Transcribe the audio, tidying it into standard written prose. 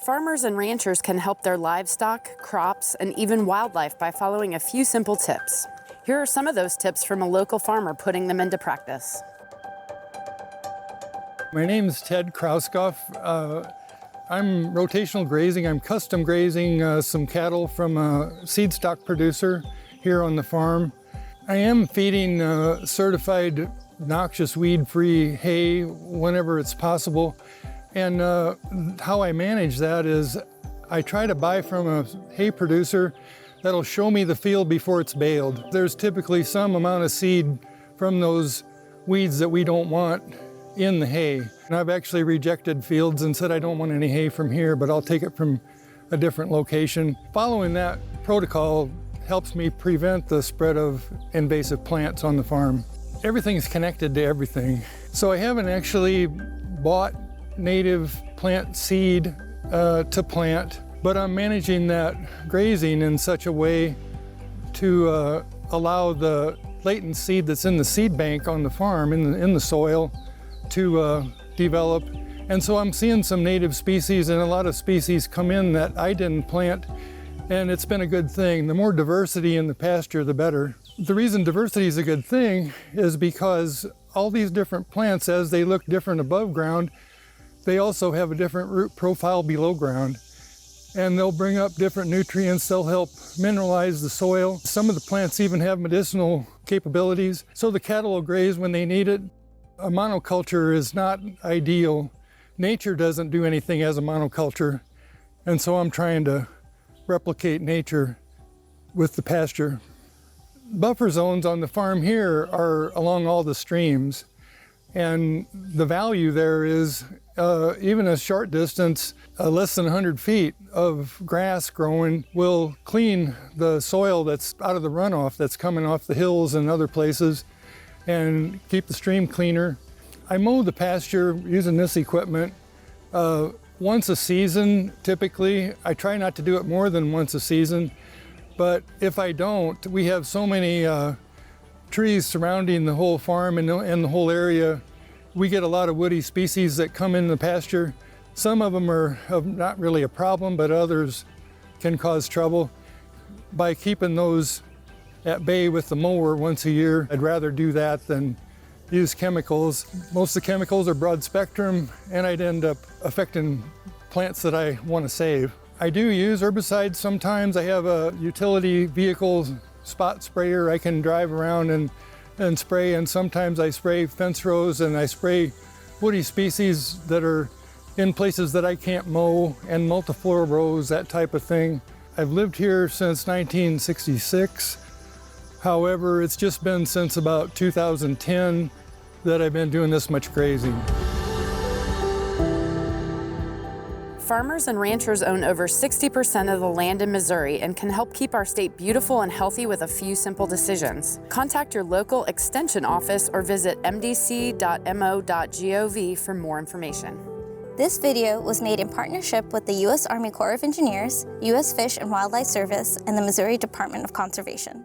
Farmers and ranchers can help their livestock, crops, and even wildlife by following a few simple tips. Here are some of those tips from a local farmer putting them into practice. My name is Ted Krauskoff. I'm rotational grazing. I'm custom grazing some cattle from a seed stock producer here on the farm. I am feeding certified noxious weed-free hay whenever it's possible. And how I manage that is I try to buy from a hay producer that'll show me the field before it's baled. There's typically some amount of seed from those weeds that we don't want in the hay. And I've actually rejected fields and said I don't want any hay from here, but I'll take it from a different location. Following that protocol helps me prevent the spread of invasive plants on the farm. Everything's connected to everything. So I haven't actually bought native plant seed to plant, but I'm managing that grazing in such a way to allow the latent seed that's in the seed bank on the farm, in the soil, to develop. And so I'm seeing some native species and a lot of species come in that I didn't plant, and it's been a good thing. The more diversity in the pasture, the better. The reason diversity is a good thing is because all these different plants, as they look different above ground, they also have a different root profile below ground. And they'll bring up different nutrients, they'll help mineralize the soil. Some of the plants even have medicinal capabilities, so the cattle will graze when they need it. A monoculture is not ideal. Nature doesn't do anything as a monoculture, and so I'm trying to replicate nature with the pasture. Buffer zones on the farm here are along all the streams, and the value there is even a short distance, less than 100 feet of grass growing will clean the soil that's out of the runoff that's coming off the hills and other places and keep the stream cleaner. I mow the pasture using this equipment once a season, typically. I try not to do it more than once a season, but if I don't, we have so many trees surrounding the whole farm and the whole area. We get a lot of woody species that come in the pasture. Some of them are not really a problem, but others can cause trouble. By keeping those at bay with the mower once a year, I'd rather do that than use chemicals. Most of the chemicals are broad spectrum, and I'd end up affecting plants that I want to save. I do use herbicides sometimes. I have a utility vehicle spot sprayer I can drive around and spray, and sometimes I spray fence rows and I spray woody species that are in places that I can't mow, and multiflora rows, that type of thing. I've lived here since 1966. However, it's just been since about 2010 that I've been doing this much grazing. Farmers and ranchers own over 60% of the land in Missouri and can help keep our state beautiful and healthy with a few simple decisions. Contact your local extension office or visit mdc.mo.gov for more information. This video was made in partnership with the U.S. Army Corps of Engineers, U.S. Fish and Wildlife Service, and the Missouri Department of Conservation.